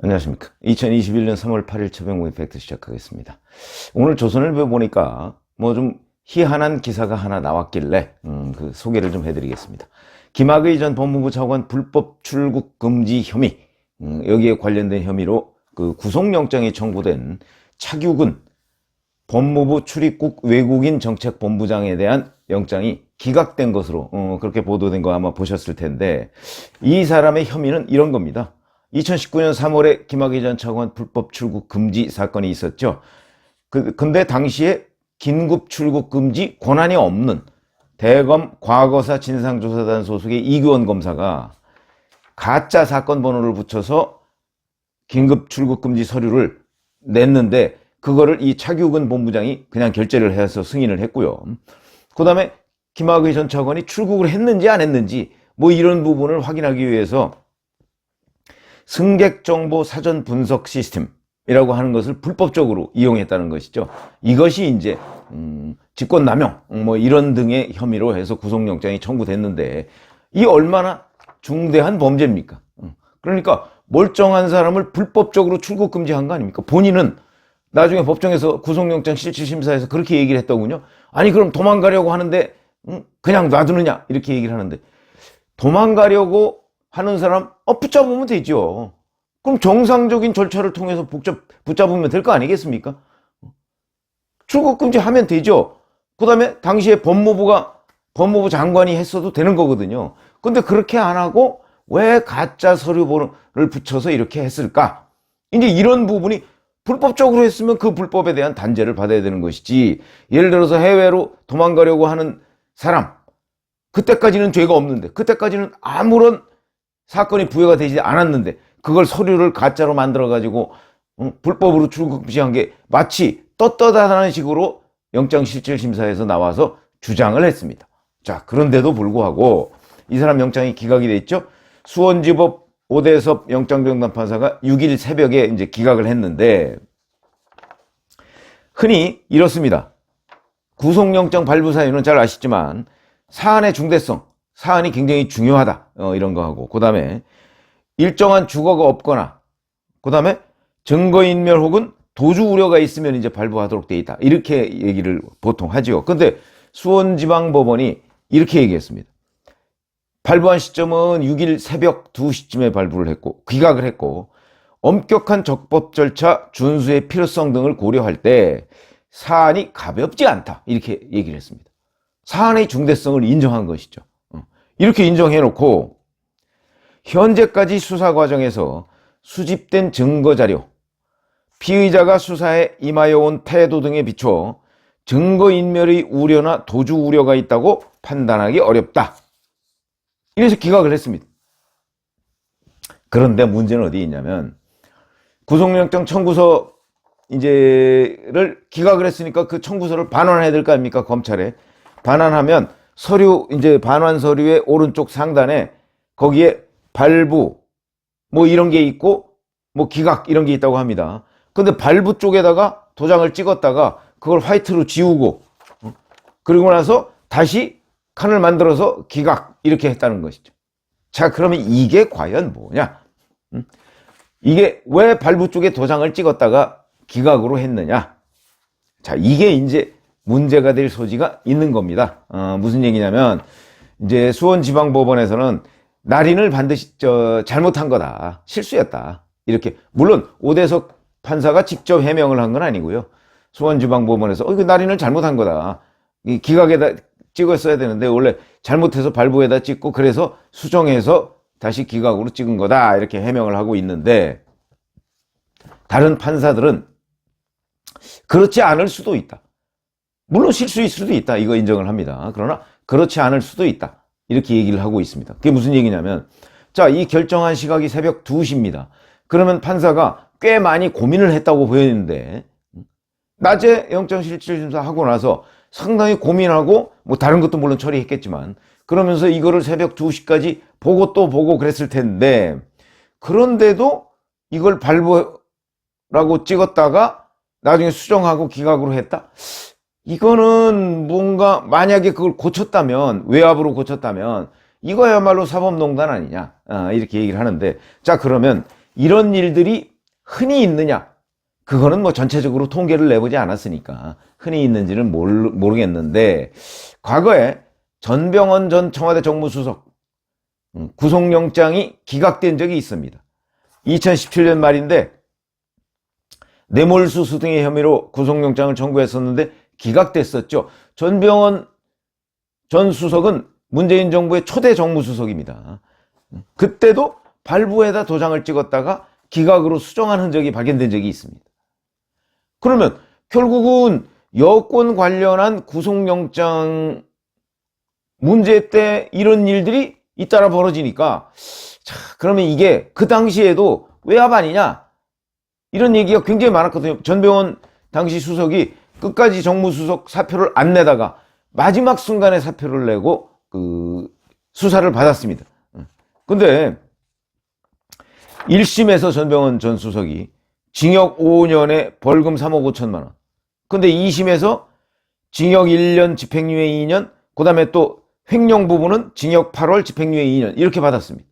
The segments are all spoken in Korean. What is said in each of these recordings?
안녕하십니까. 2021년 3월 8일 최병호 이펙트 시작하겠습니다. 오늘 조선일보 보니까 좀 희한한 기사가 하나 나왔길래 그 소개를 좀 해드리겠습니다. 김학의 전 법무부 차관 불법 출국 금지 혐의, 여기에 관련된 혐의로 그 구속영장이 청구된 차규근 법무부 출입국 외국인 정책본부장에 대한 영장이 기각된 것으로 그렇게 보도된 거 아마 보셨을 텐데, 이 사람의 혐의는 이런 겁니다. 2019년 3월에 김학의 전 차관 불법 출국 금지 사건이 있었죠. 근데 당시에 긴급 출국 금지 권한이 없는 대검 과거사 진상조사단 소속의 이규원 검사가 가짜 사건 번호를 붙여서 긴급 출국 금지 서류를 냈는데, 그거를 이 차규근 본부장이 그냥 결재를 해서 승인을 했고요. 그 다음에 김학의 전 차관이 출국을 했는지 안 했는지 이런 부분을 확인하기 위해서 승객정보 사전 분석 시스템이라고 하는 것을 불법적으로 이용했다는 것이죠. 이것이 이제 직권남용 이런 등의 혐의로 해서 구속영장이 청구됐는데, 이 얼마나 중대한 범죄입니까? 그러니까 멀쩡한 사람을 불법적으로 출국 금지한 거 아닙니까? 본인은 나중에 법정에서 구속영장 실질심사에서 그렇게 얘기를 했더군요. 아니 그럼 도망가려고 하는데 그냥 놔두느냐 이렇게 얘기를 하는데, 도망가려고 하는 사람 붙잡으면 되죠. 그럼 정상적인 절차를 통해서 붙잡으면 될 거 아니겠습니까? 출국 금지하면 되죠. 그 다음에 당시에 법무부 장관이 했어도 되는 거거든요. 근데 그렇게 안 하고 왜 가짜 서류를 붙여서 이렇게 했을까? 이제 이런 부분이 불법적으로 했으면 그 불법에 대한 단죄를 받아야 되는 것이지, 예를 들어서 해외로 도망가려고 하는 사람, 그때까지는 죄가 없는데, 그때까지는 아무런 사건이 부여가 되지 않았는데 그걸 서류를 가짜로 만들어가지고 불법으로 출국 금지한 게 마치 떳떳하다는 식으로 영장실질심사에서 나와서 주장을 했습니다. 자, 그런데도 불구하고 이 사람 영장이 기각이 됐죠. 수원지법 오대섭 영장정당 판사가 6일 새벽에 이제 기각을 했는데, 흔히 이렇습니다. 구속영장 발부 사유는 잘 아시지만 사안의 중대성, 사안이 굉장히 중요하다 이런 거 하고, 그 다음에 일정한 주거가 없거나, 그 다음에 증거인멸 혹은 도주 우려가 있으면 이제 발부하도록 돼 있다, 이렇게 얘기를 보통 하지요. 근데 수원지방법원이 이렇게 얘기했습니다. 발부한 시점은 6일 새벽 2시쯤에 발부를 했고 기각을 했고, 엄격한 적법 절차 준수의 필요성 등을 고려할 때 사안이 가볍지 않다, 이렇게 얘기를 했습니다. 사안의 중대성을 인정한 것이죠. 이렇게 인정해놓고 현재까지 수사 과정에서 수집된 증거자료, 피의자가 수사에 임하여온 태도 등에 비춰 증거인멸의 우려나 도주 우려가 있다고 판단하기 어렵다, 이래서 기각을 했습니다. 그런데 문제는 어디 있냐면, 구속영장 청구서 를 기각을 했으니까 그 청구서를 반환해야 될 거 아닙니까? 검찰에 반환하면 서류, 이제 반환 서류의 오른쪽 상단에 거기에 발부 이런 게 있고 기각 이런 게 있다고 합니다. 근데 발부 쪽에다가 도장을 찍었다가 그걸 화이트로 지우고 그리고 나서 다시 칸을 만들어서 기각 이렇게 했다는 것이죠. 자, 그러면 이게 과연 뭐냐? 이게 왜 발부 쪽에 도장을 찍었다가 기각으로 했느냐? 자, 이게 이제 문제가 될 소지가 있는 겁니다. 무슨 얘기냐면, 이제 수원지방법원에서는 날인을 반드시 잘못한 거다, 실수였다, 이렇게, 물론 오대석 판사가 직접 해명을 한 건 아니고요. 수원지방법원에서 이거 날인을 잘못한 거다, 이 기각에다 찍었어야 되는데 원래 잘못해서 발부에다 찍고 그래서 수정해서 다시 기각으로 찍은 거다, 이렇게 해명을 하고 있는데, 다른 판사들은 그렇지 않을 수도 있다, 물론 실수일 수도 있다, 이거 인정을 합니다. 그러나 그렇지 않을 수도 있다, 이렇게 얘기를 하고 있습니다. 그게 무슨 얘기냐면, 자, 이 결정한 시각이 새벽 2시입니다. 그러면 판사가 꽤 많이 고민을 했다고 보였는데, 낮에 영장실질심사 하고 나서 상당히 고민하고 다른 것도 물론 처리했겠지만 그러면서 이거를 새벽 2시까지 보고 또 보고 그랬을 텐데, 그런데도 이걸 발부라고 찍었다가 나중에 수정하고 기각으로 했다? 이거는 뭔가, 만약에 그걸 고쳤다면, 외압으로 고쳤다면 이거야말로 사법농단 아니냐, 이렇게 얘기를 하는데, 자, 그러면 이런 일들이 흔히 있느냐? 그거는 뭐 전체적으로 통계를 내보지 않았으니까 흔히 있는지는 모르겠는데, 과거에 전병헌 전 청와대 정무수석 구속영장이 기각된 적이 있습니다. 2017년 말인데 뇌물수수 등의 혐의로 구속영장을 청구했었는데 기각됐었죠. 전병헌 전 수석은 문재인 정부의 초대 정무수석입니다. 그때도 발부에다 도장을 찍었다가 기각으로 수정한 흔적이 발견된 적이 있습니다. 그러면 결국은 여권 관련한 구속영장 문제 때 이런 일들이 잇따라 벌어지니까, 자, 그러면 이게 그 당시에도 외압 아니냐? 이런 얘기가 굉장히 많았거든요. 전병헌 당시 수석이 끝까지 정무수석 사표를 안 내다가 마지막 순간에 사표를 내고 수사를 받았습니다. 근데 1심에서 전병헌 전 수석이 징역 5년에 벌금 3억 5천만 원. 근데 2심에서 징역 1년, 집행유예 2년, 그 다음에 또 횡령 부분은 징역 8월, 집행유예 2년 이렇게 받았습니다.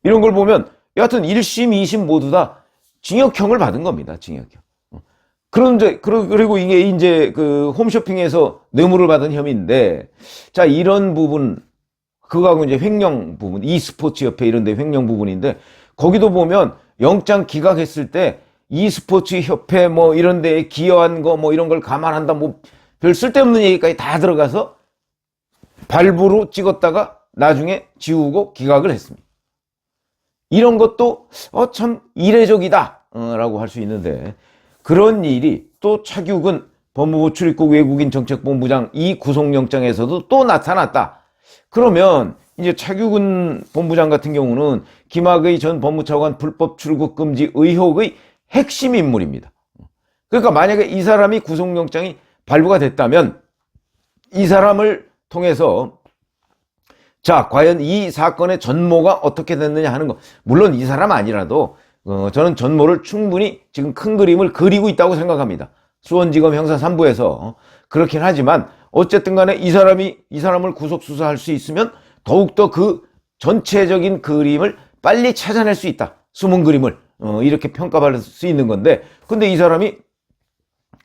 이런 걸 보면 여하튼 1심, 2심 모두 다 징역형을 받은 겁니다. 징역형. 그리고 이게 이제 그 홈쇼핑에서 뇌물을 받은 혐의인데, 자, 이런 부분, 그거하고 이제 횡령 부분, e스포츠 협회 이런 데 횡령 부분인데, 거기도 보면 영장 기각했을 때 e스포츠 협회 뭐 이런 데에 기여한 거 뭐 이런 걸 감안한다, 뭐 별 쓸데없는 얘기까지 다 들어가서 발부로 찍었다가 나중에 지우고 기각을 했습니다. 이런 것도 참 이례적이다 라고 할 수 있는데, 그런 일이 또 차규근 법무부 출입국 외국인 정책본부장 이 구속영장에서도 또 나타났다. 그러면 이제 차규근 본부장 같은 경우는 김학의 전 법무차관 불법 출국 금지 의혹의 핵심 인물입니다. 그러니까 만약에 이 사람이 구속영장이 발부가 됐다면 이 사람을 통해서, 자, 과연 이 사건의 전모가 어떻게 됐느냐 하는 거, 물론 이 사람 아니라도 저는 전모를 충분히 지금 큰 그림을 그리고 있다고 생각합니다. 수원지검 형사 3부에서 그렇긴 하지만 어쨌든 간에 이 사람을 구속 수사할 수 있으면 더욱더 그 전체적인 그림을 빨리 찾아낼 수 있다. 숨은 그림을 이렇게 평가받을 수 있는 건데, 근데 이 사람이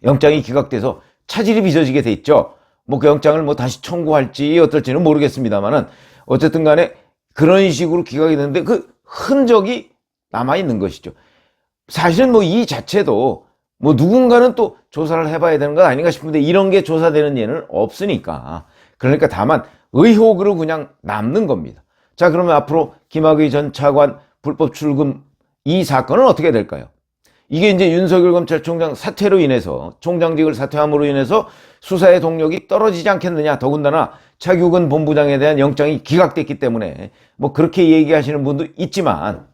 영장이 기각돼서 차질이 빚어지게 돼 있죠. 뭐 그 영장을 뭐 다시 청구할지 어떨지는 모르겠습니다만은 어쨌든 간에 그런 식으로 기각이 됐는데 그 흔적이 남아 있는 것이죠. 사실은 뭐 이 자체도 뭐 누군가는 또 조사를 해봐야 되는 것 아닌가 싶은데 이런 게 조사되는 예는 없으니까, 그러니까 다만 의혹으로 그냥 남는 겁니다. 자, 그러면 앞으로 김학의 전 차관 불법 출금 이 사건은 어떻게 될까요? 이게 이제 윤석열 검찰총장 사퇴로 인해서, 총장직을 사퇴함으로 인해서 수사의 동력이 떨어지지 않겠느냐. 더군다나 차규근 본부장에 대한 영장이 기각됐기 때문에 뭐 그렇게 얘기하시는 분도 있지만,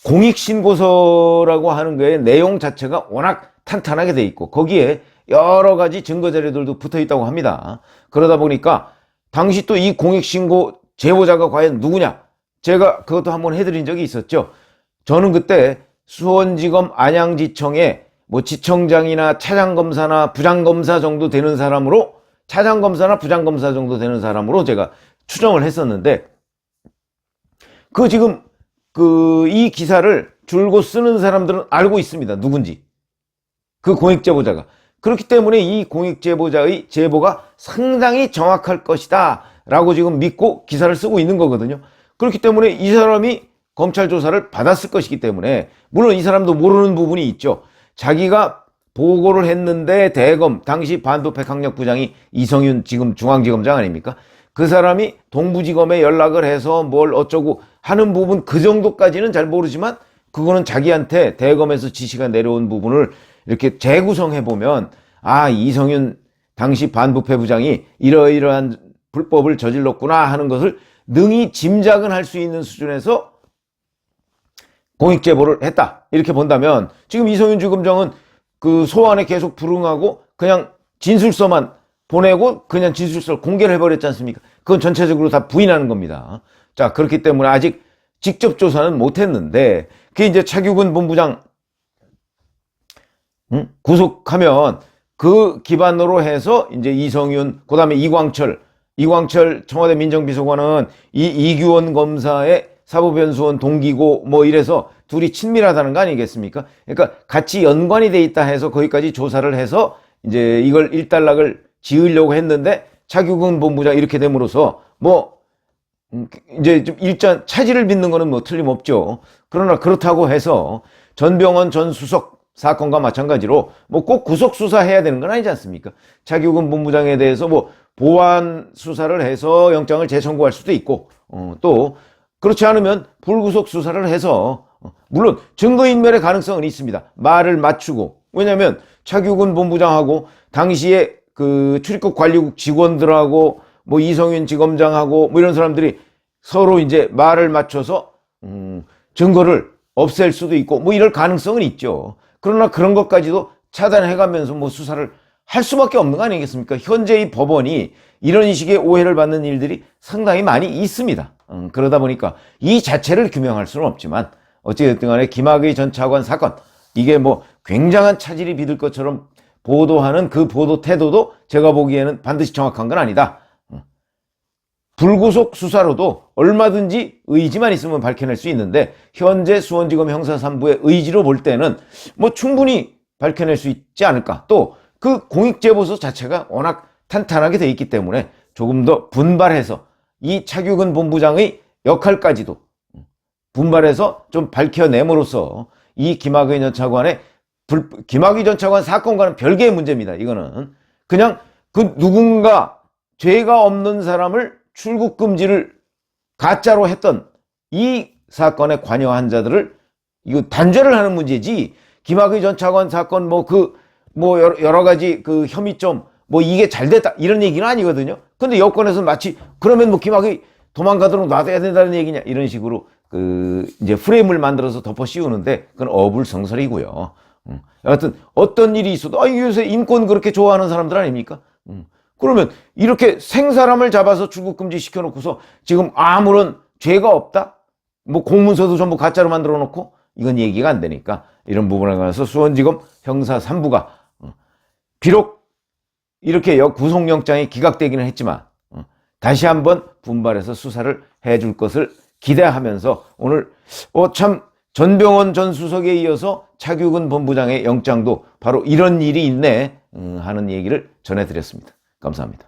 공익신고서라고 하는 거에 내용 자체가 워낙 탄탄하게 돼 있고 거기에 여러 가지 증거 자료들도 붙어 있다고 합니다. 그러다 보니까 당시 또 이 공익신고 제보자가 과연 누구냐, 제가 그것도 한번 해드린 적이 있었죠. 저는 그때 수원지검 안양지청에 뭐 지청장이나 차장검사나 부장검사 정도 되는 사람으로, 차장검사나 부장검사 정도 되는 사람으로 제가 추정을 했었는데, 지금 이 기사를 줄곧 쓰는 사람들은 알고 있습니다. 누군지. 그 공익제보자가. 그렇기 때문에 이 공익제보자의 제보가 상당히 정확할 것이다 라고 지금 믿고 기사를 쓰고 있는 거거든요. 그렇기 때문에 이 사람이 검찰 조사를 받았을 것이기 때문에, 물론 이 사람도 모르는 부분이 있죠. 자기가 보고를 했는데 대검, 당시 반부패 강력부장이 이성윤 지금 중앙지검장 아닙니까? 그 사람이 동부지검에 연락을 해서 뭘 어쩌고 하는 부분, 그 정도까지는 잘 모르지만 그거는 자기한테 대검에서 지시가 내려온 부분을 이렇게 재구성해보면, 아, 이성윤 당시 반부패 부장이 이러이러한 불법을 저질렀구나 하는 것을 능히 짐작은 할 수 있는 수준에서 공익제보를 했다 이렇게 본다면, 지금 이성윤 지검장은 그 소환에 계속 불응하고 그냥 진술서만 보내고 그냥 진술서를 공개를 해버렸지 않습니까? 그건 전체적으로 다 부인하는 겁니다. 자, 그렇기 때문에 아직 직접 조사는 못했는데, 그게 이제 차규근 본부장 구속하면 그 기반으로 해서 이제 이성윤, 그 다음에 이광철 청와대 민정비서관은 이 이규원 검사의 사법연수원 동기고 뭐 이래서 둘이 친밀하다는 거 아니겠습니까? 그러니까 같이 연관이 돼 있다 해서 거기까지 조사를 해서 이제 이걸 일단락을 지으려고 했는데 차규근 본부장 이렇게 됨으로써 뭐 이제 좀 일단 차질을 빚는 거는 뭐 틀림없죠. 그러나 그렇다고 해서 전병헌 전 수석 사건과 마찬가지로 뭐 꼭 구속 수사해야 되는 건 아니지 않습니까? 차규근 본부장에 대해서 뭐 보완 수사를 해서 영장을 재청구할 수도 있고 또 그렇지 않으면 불구속 수사를 해서 물론 증거인멸의 가능성은 있습니다. 말을 맞추고 왜냐하면 차규근 본부장하고 당시에 그 출입국 관리국 직원들하고 뭐 이성윤 지검장하고 뭐 이런 사람들이 서로 이제 말을 맞춰서 증거를 없앨 수도 있고 뭐 이럴 가능성은 있죠. 그러나 그런 것까지도 차단해가면서 뭐 수사를 할 수밖에 없는 거 아니겠습니까? 현재 이 법원이 이런 식의 오해를 받는 일들이 상당히 많이 있습니다. 그러다 보니까 이 자체를 규명할 수는 없지만 어찌됐든 간에 김학의 전 차관 사건 이게 뭐 굉장한 차질이 빚을 것처럼 보도하는 그 보도 태도도 제가 보기에는 반드시 정확한 건 아니다. 불구속 수사로도 얼마든지 의지만 있으면 밝혀낼 수 있는데 현재 수원지검 형사 3부의 의지로 볼 때는 뭐 충분히 밝혀낼 수 있지 않을까. 또 그 공익제보서 자체가 워낙 탄탄하게 돼 있기 때문에 조금 더 분발해서 이 차규근 본부장의 역할까지도 분발해서 좀 밝혀냄으로써 이 김학의 전 차관의 김학의 전 차관 사건과는 별개의 문제입니다. 이거는 그냥 그 누군가 죄가 없는 사람을 출국 금지를 가짜로 했던 이 사건에 관여한 자들을 이거 단죄를 하는 문제지. 김학의 전 차관 사건 뭐 여러 가지 그 혐의점 뭐 이게 잘 됐다 이런 얘기는 아니거든요. 근데 여권에서 마치 그러면 뭐 김학의 도망가도록 놔둬야 된다는 얘기냐 이런 식으로 그 이제 프레임을 만들어서 덮어 씌우는데 그건 어불성설이고요. 여하튼 어떤 일이 있어도 요새 인권 그렇게 좋아하는 사람들 아닙니까? 그러면 이렇게 생사람을 잡아서 출국 금지 시켜놓고서 지금 아무런 죄가 없다? 뭐 공문서도 전부 가짜로 만들어 놓고 이건 얘기가 안 되니까 이런 부분에 관해서 수원지검 형사 3부가 비록 이렇게 구속영장이 기각되기는 했지만 다시 한번 분발해서 수사를 해줄 것을 기대하면서 오늘 참 전병헌 전 수석에 이어서 차규근 본부장의 영장도 바로 이런 일이 있네 하는 얘기를 전해드렸습니다. 감사합니다.